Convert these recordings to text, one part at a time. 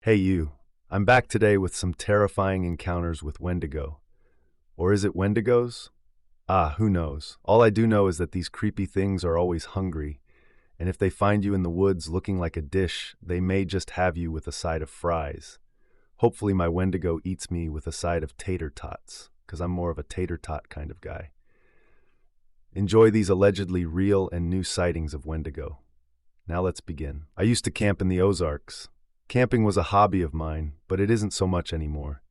Hey you, I'm back today with some terrifying encounters with Wendigo. Or is it Wendigos? Who knows? All I do know is that these creepy things are always hungry, and if they find you in the woods looking like a dish, they may just have you with a side of fries. Hopefully my Wendigo eats me with a side of tater tots, because I'm more of a tater tot kind of guy. Enjoy these allegedly real and new sightings of Wendigo. Now let's begin. I used to camp in the Ozarks. Camping was a hobby of mine, but it isn't so much anymore.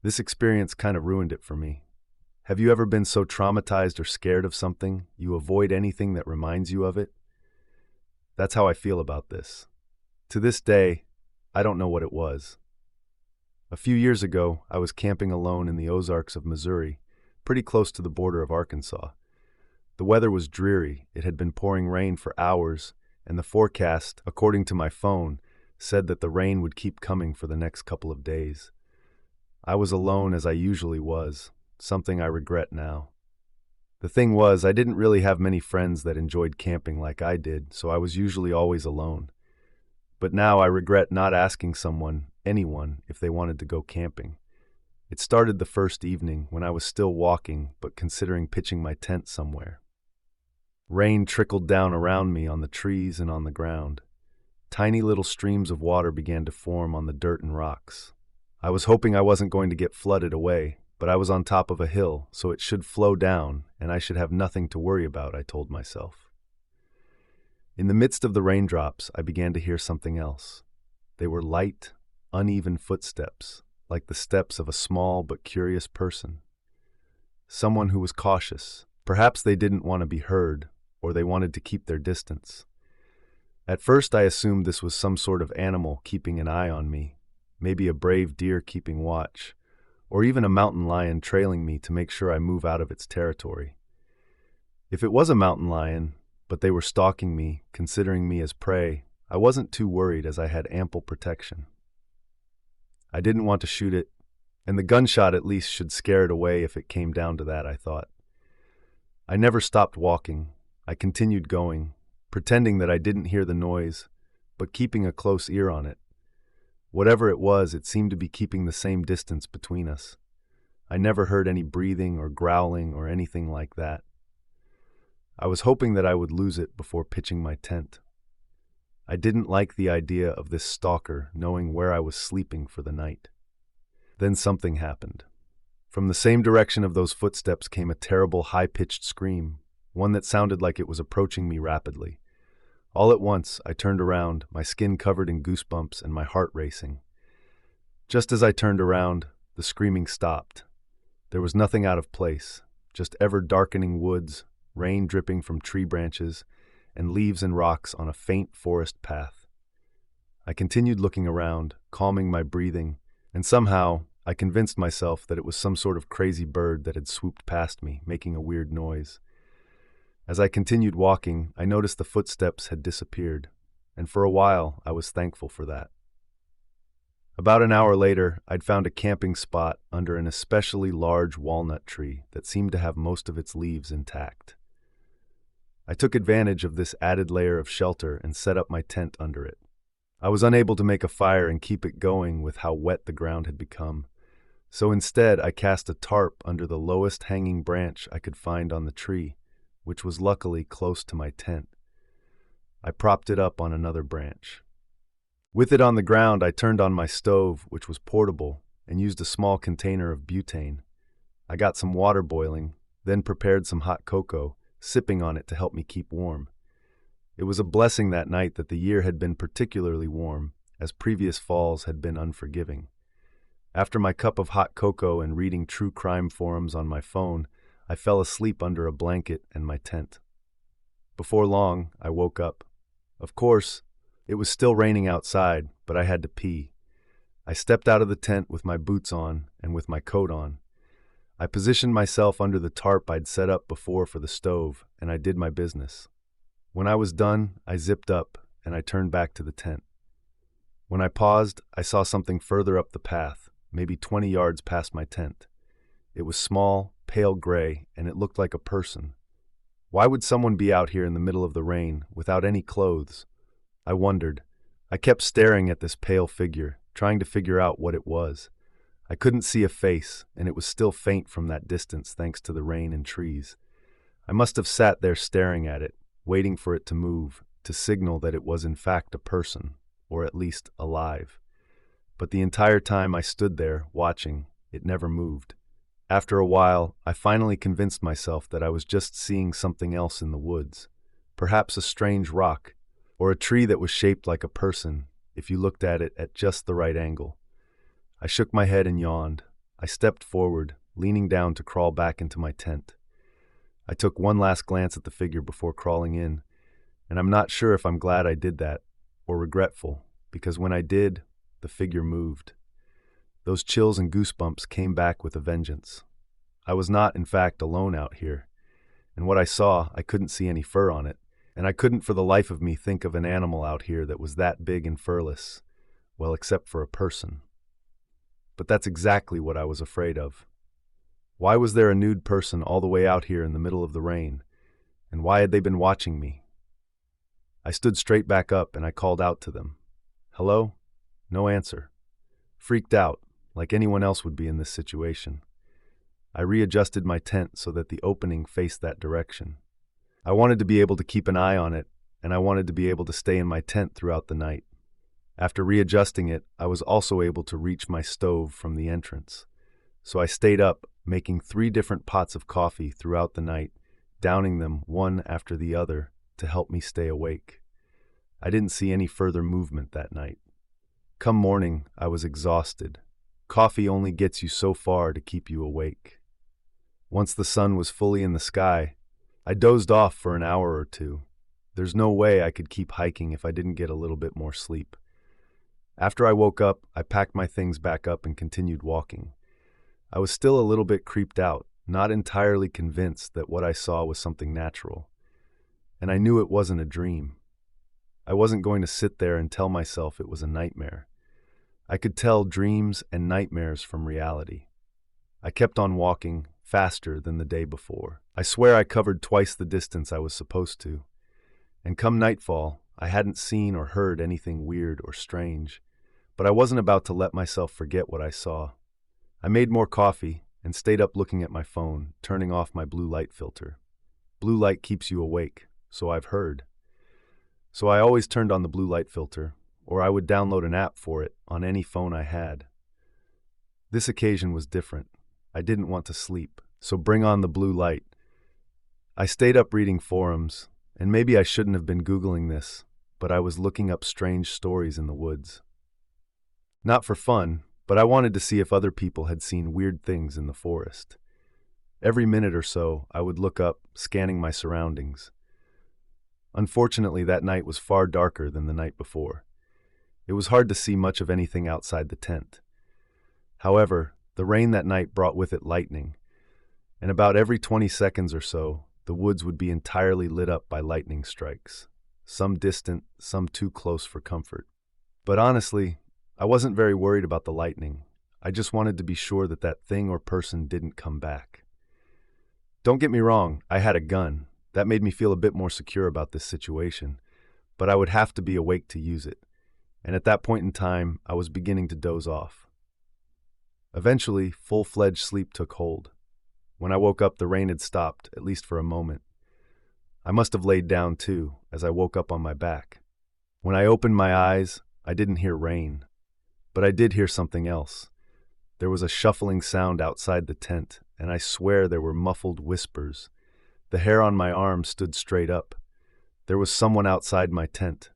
This experience kind of ruined it for me. Have you ever been so traumatized or scared of something, you avoid anything that reminds you of it? That's how I feel about this. To this day, I don't know what it was. A few years ago, I was camping alone in the Ozarks of Missouri, pretty close to the border of Arkansas. The weather was dreary. It had been pouring rain for hours, and the forecast, according to my phone, said that the rain would keep coming for the next couple of days. I was alone as I usually was, something I regret now. The thing was, I didn't really have many friends that enjoyed camping like I did, so I was usually always alone. But now I regret not asking anyone, if they wanted to go camping. It started the first evening when I was still walking, but considering pitching my tent somewhere. Rain trickled down around me on the trees and on the ground. Tiny little streams of water began to form on the dirt and rocks. I was hoping I wasn't going to get flooded away, but I was on top of a hill, so it should flow down, and I should have nothing to worry about, I told myself. In the midst of the raindrops, I began to hear something else. They were light, uneven footsteps, like the steps of a small but curious person. Someone who was cautious. Perhaps they didn't want to be heard, or they wanted to keep their distance. At first I assumed this was some sort of animal keeping an eye on me, maybe a brave deer keeping watch, or even a mountain lion trailing me to make sure I move out of its territory. If it was a mountain lion, but they were stalking me, considering me as prey, I wasn't too worried as I had ample protection. I didn't want to shoot it, and the gunshot at least should scare it away if it came down to that, I thought. I never stopped walking. I continued going, pretending that I didn't hear the noise, but keeping a close ear on it. Whatever it was, it seemed to be keeping the same distance between us. I never heard any breathing or growling or anything like that. I was hoping that I would lose it before pitching my tent. I didn't like the idea of this stalker knowing where I was sleeping for the night. Then something happened. From the same direction of those footsteps came a terrible high-pitched scream, one that sounded like it was approaching me rapidly. All at once, I turned around, my skin covered in goosebumps and my heart racing. Just as I turned around, the screaming stopped. There was nothing out of place, just ever-darkening woods, rain dripping from tree branches, and leaves and rocks on a faint forest path. I continued looking around, calming my breathing, and somehow I convinced myself that it was some sort of crazy bird that had swooped past me, making a weird noise. As I continued walking, I noticed the footsteps had disappeared, and for a while I was thankful for that. About an hour later, I'd found a camping spot under an especially large walnut tree that seemed to have most of its leaves intact. I took advantage of this added layer of shelter and set up my tent under it. I was unable to make a fire and keep it going with how wet the ground had become, so instead I cast a tarp under the lowest hanging branch I could find on the tree, which was luckily close to my tent. I propped it up on another branch. With it on the ground, I turned on my stove, which was portable, and used a small container of butane. I got some water boiling, then prepared some hot cocoa, sipping on it to help me keep warm. It was a blessing that night that the year had been particularly warm, as previous falls had been unforgiving. After my cup of hot cocoa and reading true crime forums on my phone, I fell asleep under a blanket and my tent. Before long, I woke up. Of course, it was still raining outside, but I had to pee. I stepped out of the tent with my boots on and with my coat on. I positioned myself under the tarp I'd set up before for the stove, and I did my business. When I was done, I zipped up, and I turned back to the tent. When I paused, I saw something further up the path, maybe 20 yards past my tent. It was small, pale gray, and it looked like a person. Why would someone be out here in the middle of the rain, without any clothes? I wondered. I kept staring at this pale figure, trying to figure out what it was. I couldn't see a face, and it was still faint from that distance thanks to the rain and trees. I must have sat there staring at it, waiting for it to move, to signal that it was in fact a person, or at least alive. But the entire time I stood there, watching, it never moved. After a while, I finally convinced myself that I was just seeing something else in the woods. Perhaps a strange rock, or a tree that was shaped like a person, if you looked at it at just the right angle. I shook my head and yawned. I stepped forward, leaning down to crawl back into my tent. I took one last glance at the figure before crawling in, and I'm not sure if I'm glad I did that, or regretful, because when I did, the figure moved. Those chills and goosebumps came back with a vengeance. I was not, in fact, alone out here, and what I saw, I couldn't see any fur on it, and I couldn't for the life of me think of an animal out here that was that big and furless, well, except for a person. But that's exactly what I was afraid of. Why was there a nude person all the way out here in the middle of the rain, and why had they been watching me? I stood straight back up and I called out to them. Hello? No answer. Freaked out, like anyone else would be in this situation. I readjusted my tent so that the opening faced that direction. I wanted to be able to keep an eye on it, and I wanted to be able to stay in my tent throughout the night. After readjusting it, I was also able to reach my stove from the entrance. So I stayed up, making 3 different pots of coffee throughout the night, downing them one after the other to help me stay awake. I didn't see any further movement that night. Come morning, I was exhausted. Coffee only gets you so far to keep you awake. Once the sun was fully in the sky, I dozed off for an hour or 2. There's no way I could keep hiking if I didn't get a little bit more sleep. After I woke up, I packed my things back up and continued walking. I was still a little bit creeped out, not entirely convinced that what I saw was something natural. And I knew it wasn't a dream. I wasn't going to sit there and tell myself it was a nightmare. I could tell dreams and nightmares from reality. I kept on walking, faster than the day before. I swear I covered twice the distance I was supposed to. And come nightfall, I hadn't seen or heard anything weird or strange. But I wasn't about to let myself forget what I saw. I made more coffee and stayed up looking at my phone, turning off my blue light filter. Blue light keeps you awake, so I've heard. So I always turned on the blue light filter, or I would download an app for it on any phone I had. This occasion was different. I didn't want to sleep, so bring on the blue light. I stayed up reading forums, and maybe I shouldn't have been Googling this, but I was looking up strange stories in the woods. Not for fun, but I wanted to see if other people had seen weird things in the forest. Every minute or so, I would look up, scanning my surroundings. Unfortunately, that night was far darker than the night before. It was hard to see much of anything outside the tent. However, the rain that night brought with it lightning, and about every 20 seconds or so, the woods would be entirely lit up by lightning strikes, some distant, some too close for comfort. But honestly, I wasn't very worried about the lightning. I just wanted to be sure that that thing or person didn't come back. Don't get me wrong, I had a gun. That made me feel a bit more secure about this situation, but I would have to be awake to use it. And at that point in time, I was beginning to doze off. Eventually, full-fledged sleep took hold. When I woke up, the rain had stopped, at least for a moment. I must have laid down too, as I woke up on my back. When I opened my eyes, I didn't hear rain. But I did hear something else. There was a shuffling sound outside the tent, and I swear there were muffled whispers. The hair on my arm stood straight up. There was someone outside my tent.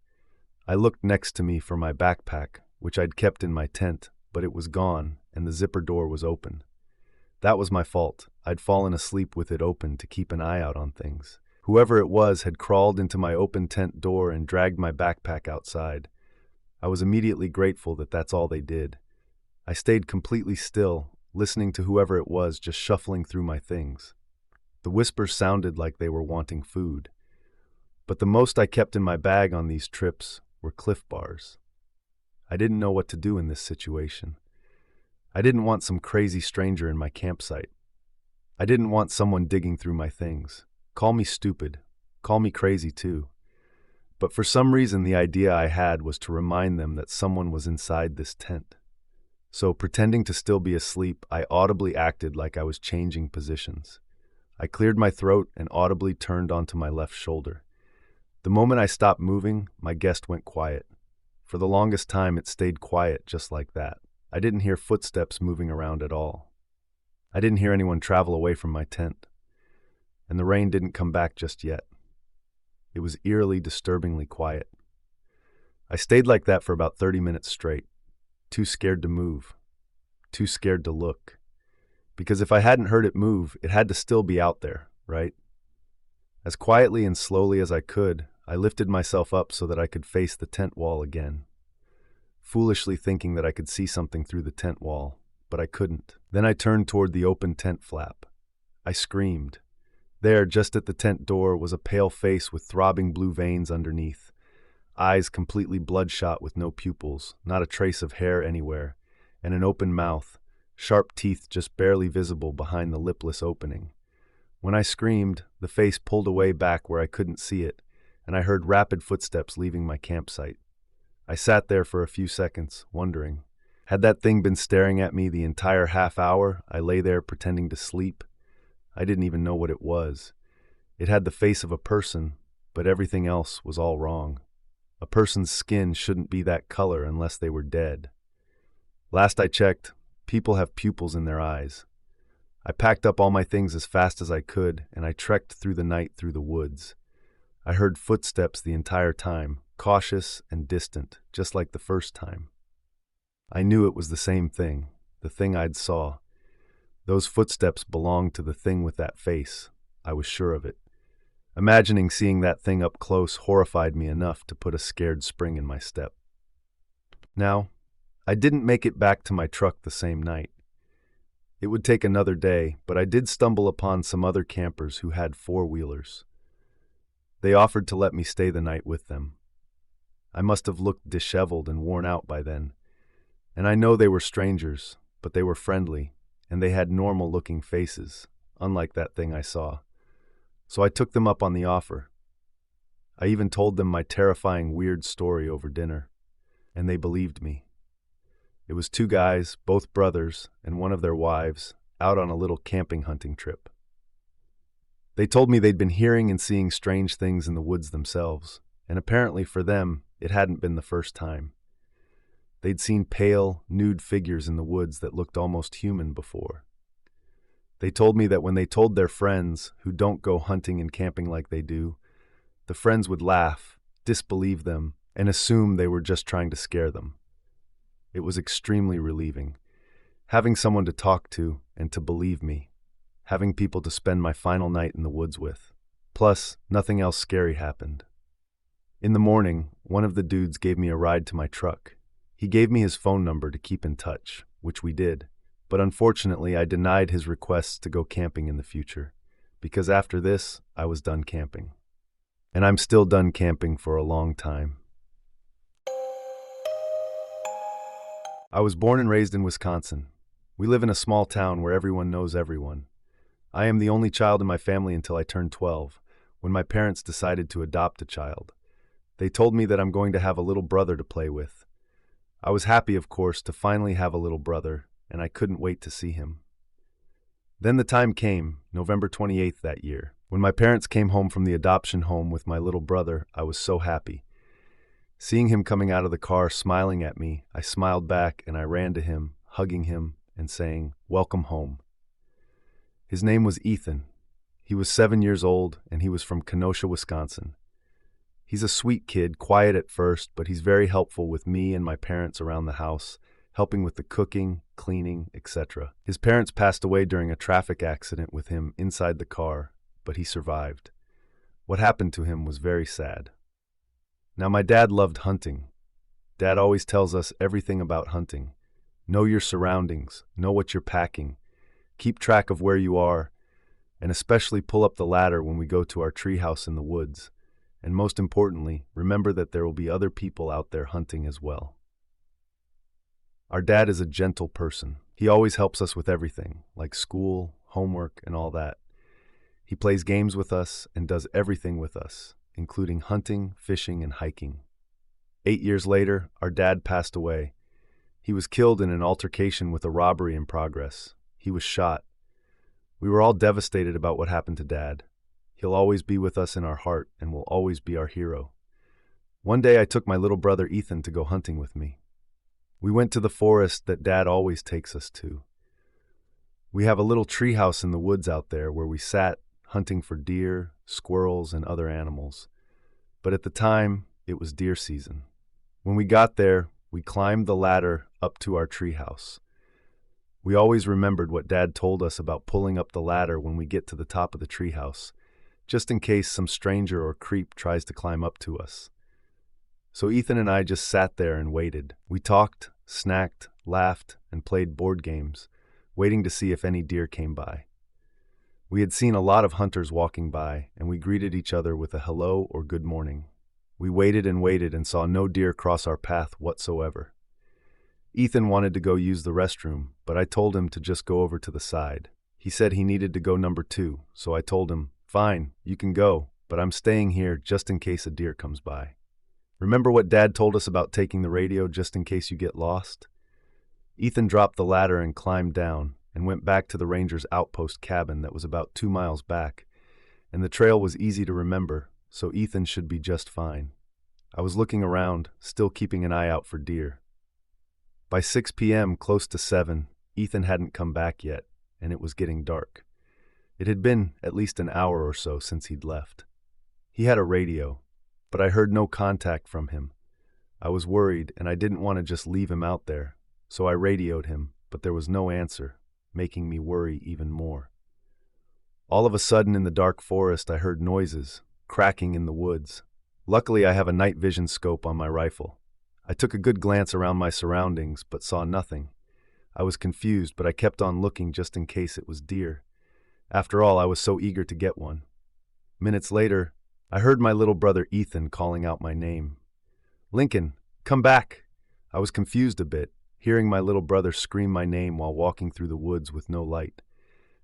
I looked next to me for my backpack, which I'd kept in my tent, but it was gone, and the zipper door was open. That was my fault. I'd fallen asleep with it open to keep an eye out on things. Whoever it was had crawled into my open tent door and dragged my backpack outside. I was immediately grateful that that's all they did. I stayed completely still, listening to whoever it was just shuffling through my things. The whispers sounded like they were wanting food. But the most I kept in my bag on these trips were Cliff Bars. I didn't know what to do in this situation. I didn't want some crazy stranger in my campsite. I didn't want someone digging through my things. Call me stupid. Call me crazy too. But for some reason the idea I had was to remind them that someone was inside this tent. So, pretending to still be asleep, I audibly acted like I was changing positions. I cleared my throat and audibly turned onto my left shoulder. The moment I stopped moving, my guest went quiet. For the longest time, it stayed quiet just like that. I didn't hear footsteps moving around at all. I didn't hear anyone travel away from my tent. And the rain didn't come back just yet. It was eerily, disturbingly quiet. I stayed like that for about 30 minutes straight, too scared to move, too scared to look. Because if I hadn't heard it move, it had to still be out there, right? As quietly and slowly as I could, I lifted myself up so that I could face the tent wall again, foolishly thinking that I could see something through the tent wall, but I couldn't. Then I turned toward the open tent flap. I screamed. There, just at the tent door, was a pale face with throbbing blue veins underneath, eyes completely bloodshot with no pupils, not a trace of hair anywhere, and an open mouth, sharp teeth just barely visible behind the lipless opening. When I screamed, the face pulled away back where I couldn't see it, and I heard rapid footsteps leaving my campsite. I sat there for a few seconds, wondering. Had that thing been staring at me the entire half hour I lay there pretending to sleep? I didn't even know what it was. It had the face of a person, but everything else was all wrong. A person's skin shouldn't be that color unless they were dead. Last I checked, people have pupils in their eyes. I packed up all my things as fast as I could, and I trekked through the night through the woods. I heard footsteps the entire time, cautious and distant, just like the first time. I knew it was the same thing, the thing I'd saw. Those footsteps belonged to the thing with that face. I was sure of it. Imagining seeing that thing up close horrified me enough to put a scared spring in my step. Now, I didn't make it back to my truck the same night. It would take another day, but I did stumble upon some other campers who had four-wheelers. They offered to let me stay the night with them. I must have looked disheveled and worn out by then. And I know they were strangers, but they were friendly, and they had normal-looking faces, unlike that thing I saw. So I took them up on the offer. I even told them my terrifying, weird story over dinner, and they believed me. It was two guys, both brothers, and one of their wives, out on a little camping hunting trip. They told me they'd been hearing and seeing strange things in the woods themselves, and apparently for them, it hadn't been the first time. They'd seen pale, nude figures in the woods that looked almost human before. They told me that when they told their friends, who don't go hunting and camping like they do, the friends would laugh, disbelieve them, and assume they were just trying to scare them. It was extremely relieving, having someone to talk to and to believe me, having people to spend my final night in the woods with. Plus, nothing else scary happened. In the morning, one of the dudes gave me a ride to my truck. He gave me his phone number to keep in touch, which we did, but unfortunately I denied his requests to go camping in the future, because after this, I was done camping. And I'm still done camping for a long time. I was born and raised in Wisconsin. We live in a small town where everyone knows everyone. I am the only child in my family until I turned 12, when my parents decided to adopt a child. They told me that I'm going to have a little brother to play with. I was happy, of course, to finally have a little brother, and I couldn't wait to see him. Then the time came, November 28th that year. When my parents came home from the adoption home with my little brother, I was so happy. Seeing him coming out of the car smiling at me, I smiled back and I ran to him, hugging him and saying, "Welcome home." His name was Ethan. He was 7 years old and he was from Kenosha, Wisconsin. He's a sweet kid, quiet at first, but he's very helpful with me and my parents around the house, helping with the cooking, cleaning, etc. His parents passed away during a traffic accident with him inside the car, but he survived. What happened to him was very sad. Now, my dad loved hunting. Dad always tells us everything about hunting. Know your surroundings, know what you're packing, keep track of where you are, and especially pull up the ladder when we go to our treehouse in the woods. And most importantly, remember that there will be other people out there hunting as well. Our dad is a gentle person. He always helps us with everything, like school, homework, and all that. He plays games with us and does everything with us, including hunting, fishing, and hiking. 8 years later, our dad passed away. He was killed in an altercation with a robbery in progress. He was shot. We were all devastated about what happened to Dad. He'll always be with us in our heart and will always be our hero. One day I took my little brother Ethan to go hunting with me. We went to the forest that Dad always takes us to. We have a little treehouse in the woods out there where we sat hunting for deer, squirrels, and other animals. But at the time, it was deer season. When we got there, we climbed the ladder up to our treehouse. We always remembered what Dad told us about pulling up the ladder when we get to the top of the treehouse, just in case some stranger or creep tries to climb up to us. So Ethan and I just sat there and waited. We talked, snacked, laughed, and played board games, waiting to see if any deer came by. We had seen a lot of hunters walking by, and we greeted each other with a hello or good morning. We waited and saw no deer cross our path whatsoever. Ethan wanted to go use the restroom, but I told him to just go over to the side. He said he needed to go number 2, so I told him, "Fine, you can go, but I'm staying here just in case a deer comes by." Remember what Dad told us about taking the radio just in case you get lost? Ethan dropped the ladder and climbed down and went back to the ranger's outpost cabin that was about 2 miles back, and the trail was easy to remember, so Ethan should be just fine. I was looking around, still keeping an eye out for deer. By 6 p.m., close to 7, Ethan hadn't come back yet, and it was getting dark. It had been at least an hour or so since he'd left. He had a radio, but I heard no contact from him. I was worried, and I didn't want to just leave him out there, so I radioed him, but there was no answer, making me worry even more. All of a sudden in the dark forest I heard noises, cracking in the woods. Luckily I have a night vision scope on my rifle. I took a good glance around my surroundings, but saw nothing. I was confused, but I kept on looking just in case it was deer. After all, I was so eager to get one. Minutes later, I heard my little brother Ethan calling out my name. "Lincoln, come back!" I was confused a bit, hearing my little brother scream my name while walking through the woods with no light.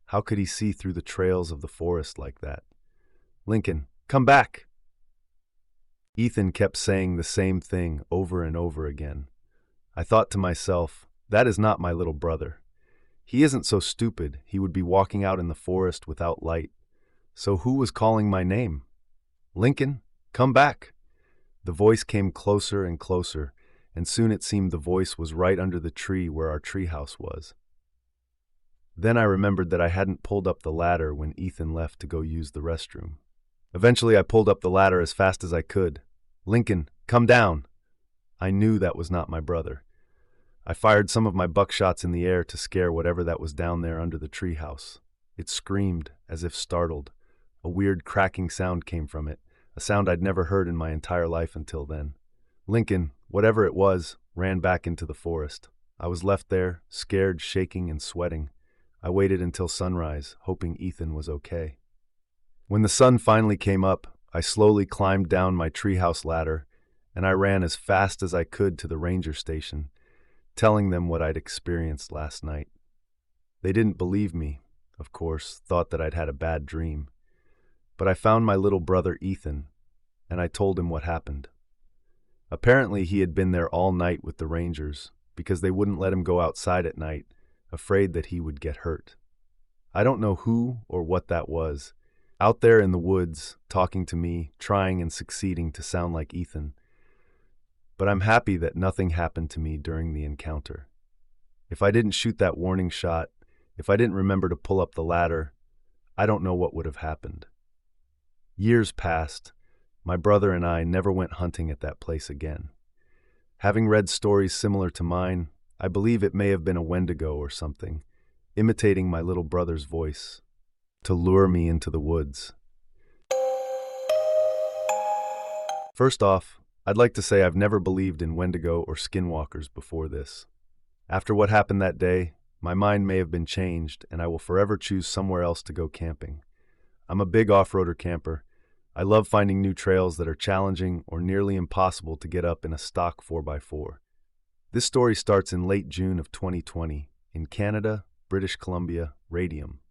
How could he see through the trails of the forest like that? "Lincoln, come back!" Ethan kept saying the same thing over and over again. I thought to myself, that is not my little brother. He isn't so stupid he would be walking out in the forest without light. So who was calling my name? "Lincoln, come back!" The voice came closer and closer, and soon it seemed the voice was right under the tree where our treehouse was. Then I remembered that I hadn't pulled up the ladder when Ethan left to go use the restroom. Eventually I pulled up the ladder as fast as I could. "Lincoln, come down!" I knew that was not my brother. I fired some of my buckshots in the air to scare whatever that was down there under the treehouse. It screamed, as if startled. A weird cracking sound came from it, a sound I'd never heard in my entire life until then. Lincoln, whatever it was, ran back into the forest. I was left there, scared, shaking, and sweating. I waited until sunrise, hoping Ethan was okay. When the sun finally came up, I slowly climbed down my treehouse ladder, and I ran as fast as I could to the ranger station, telling them what I'd experienced last night. They didn't believe me, of course, thought that I'd had a bad dream. But I found my little brother Ethan, and I told him what happened. Apparently he had been there all night with the rangers, because they wouldn't let him go outside at night, afraid that he would get hurt. I don't know who or what that was, out there in the woods, talking to me, trying and succeeding to sound like Ethan. But I'm happy that nothing happened to me during the encounter. If I didn't shoot that warning shot, if I didn't remember to pull up the ladder, I don't know what would have happened. Years passed. My brother and I never went hunting at that place again. Having read stories similar to mine, I believe it may have been a Wendigo or something, imitating my little brother's voice, to lure me into the woods. First off, I'd like to say I've never believed in Wendigo or skinwalkers before this. After what happened that day, my mind may have been changed, and I will forever choose somewhere else to go camping. I'm a big off-roader camper. I love finding new trails that are challenging or nearly impossible to get up in a stock 4x4. This story starts in late June of 2020, in Canada, British Columbia, Radium.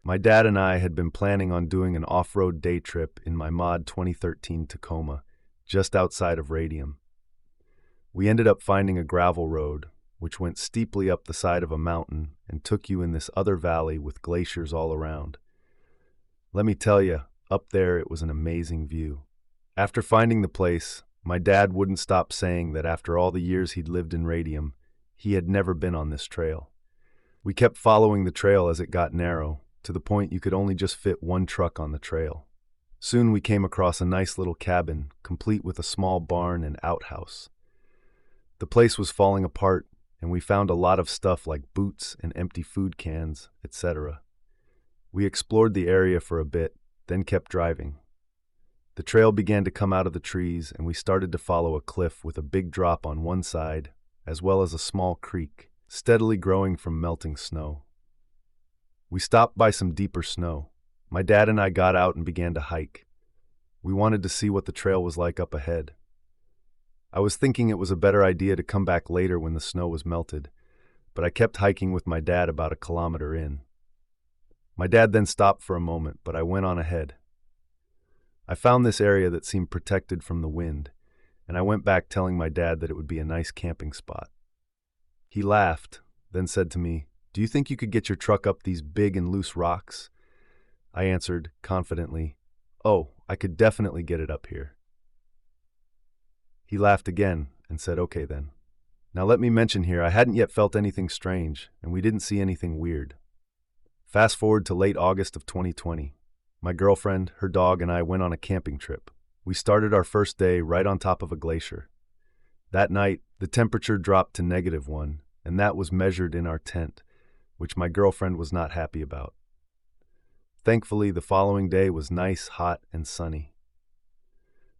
My dad and I had been planning on doing an off-road day trip in my mod 2013 Tacoma, just outside of Radium. We ended up finding a gravel road, which went steeply up the side of a mountain and took you in this other valley with glaciers all around. Let me tell you, up there it was an amazing view. After finding the place, my dad wouldn't stop saying that after all the years he'd lived in Radium, he had never been on this trail. We kept following the trail as it got narrow, to the point you could only just fit one truck on the trail. Soon we came across a nice little cabin, complete with a small barn and outhouse. The place was falling apart, and we found a lot of stuff like boots and empty food cans, etc. We explored the area for a bit, then kept driving. The trail began to come out of the trees, and we started to follow a cliff with a big drop on one side, as well as a small creek, steadily growing from melting snow. We stopped by some deeper snow. My dad and I got out and began to hike. We wanted to see what the trail was like up ahead. I was thinking it was a better idea to come back later when the snow was melted, but I kept hiking with my dad about a kilometer in. My dad then stopped for a moment, but I went on ahead. I found this area that seemed protected from the wind, and I went back telling my dad that it would be a nice camping spot. He laughed, then said to me, "Do you think you could get your truck up these big and loose rocks?" I answered, confidently, "Oh, I could definitely get it up here." He laughed again and said, "Okay then." Now let me mention here, I hadn't yet felt anything strange, and we didn't see anything weird. Fast forward to late August of 2020. My girlfriend, her dog, and I went on a camping trip. We started our first day right on top of a glacier. That night, the temperature dropped to -1, and that was measured in our tent, which my girlfriend was not happy about. Thankfully, the following day was nice, hot, and sunny.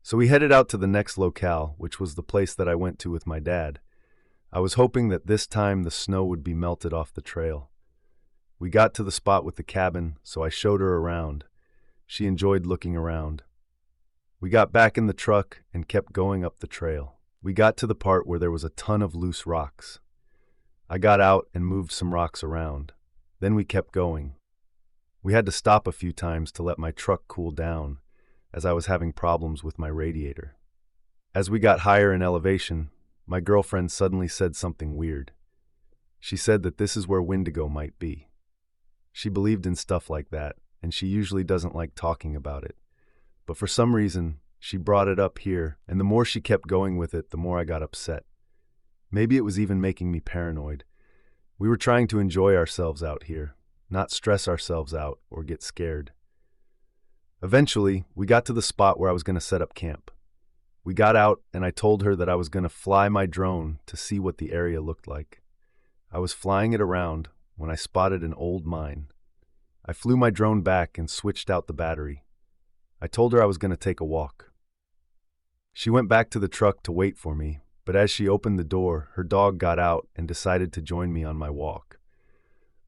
So we headed out to the next locale, which was the place that I went to with my dad. I was hoping that this time the snow would be melted off the trail. We got to the spot with the cabin, so I showed her around. She enjoyed looking around. We got back in the truck and kept going up the trail. We got to the part where there was a ton of loose rocks. I got out and moved some rocks around. Then we kept going. We had to stop a few times to let my truck cool down, as I was having problems with my radiator. As we got higher in elevation, my girlfriend suddenly said something weird. She said that this is where Wendigo might be. She believed in stuff like that, and she usually doesn't like talking about it. But for some reason, she brought it up here, and the more she kept going with it, the more I got upset. Maybe it was even making me paranoid. We were trying to enjoy ourselves out here, not stress ourselves out or get scared. Eventually, we got to the spot where I was going to set up camp. We got out, and I told her that I was going to fly my drone to see what the area looked like. I was flying it around when I spotted an old mine. I flew my drone back and switched out the battery. I told her I was going to take a walk. She went back to the truck to wait for me, but as she opened the door, her dog got out and decided to join me on my walk.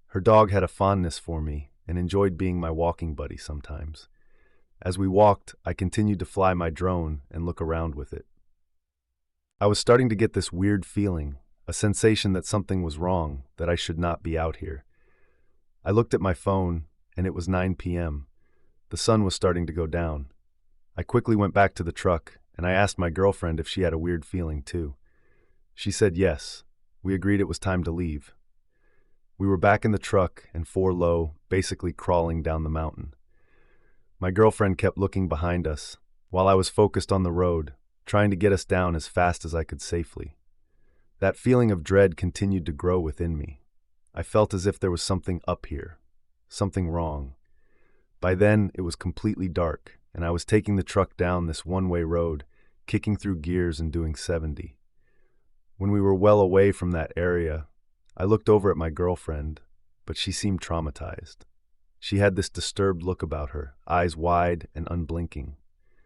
Her dog had a fondness for me and enjoyed being my walking buddy sometimes. As we walked, I continued to fly my drone and look around with it. I was starting to get this weird feeling, a sensation that something was wrong, that I should not be out here. I looked at my phone, and it was 9 p.m. The sun was starting to go down. I quickly went back to the truck, and I asked my girlfriend if she had a weird feeling too. She said yes. We agreed it was time to leave. We were back in the truck and 4 low, basically crawling down the mountain. My girlfriend kept looking behind us, while I was focused on the road, trying to get us down as fast as I could safely. That feeling of dread continued to grow within me. I felt as if there was something up here, something wrong. By then, it was completely dark, and I was taking the truck down this one-way road, kicking through gears and doing 70. When we were well away from that area, I looked over at my girlfriend, but she seemed traumatized. She had this disturbed look about her, eyes wide and unblinking.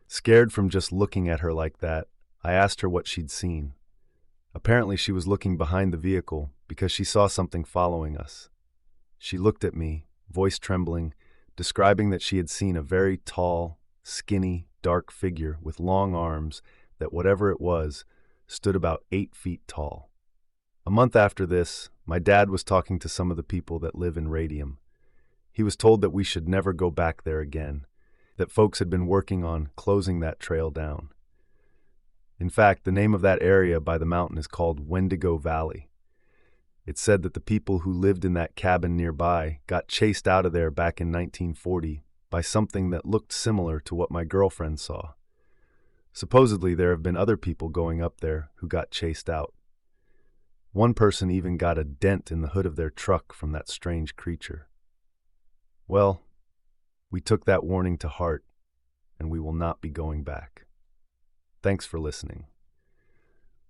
Scared from just looking at her like that, I asked her what she'd seen. Apparently she was looking behind the vehicle because she saw something following us. She looked at me, voice trembling, describing that she had seen a very tall, skinny, dark figure with long arms that, whatever it was, stood about 8 feet tall. A month after this, my dad was talking to some of the people that live in Radium. He was told that we should never go back there again, that folks had been working on closing that trail down. In fact, the name of that area by the mountain is called Wendigo Valley. It said that the people who lived in that cabin nearby got chased out of there back in 1940 by something that looked similar to what my girlfriend saw. Supposedly, there have been other people going up there who got chased out. One person even got a dent in the hood of their truck from that strange creature. Well, we took that warning to heart, and we will not be going back. Thanks for listening.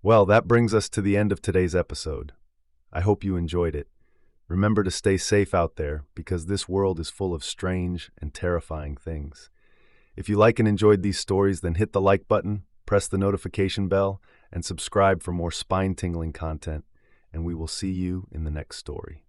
Well, that brings us to the end of today's episode. I hope you enjoyed it. Remember to stay safe out there because this world is full of strange and terrifying things. If you like and enjoyed these stories, then hit the like button, press the notification bell, and subscribe for more spine-tingling content, and we will see you in the next story.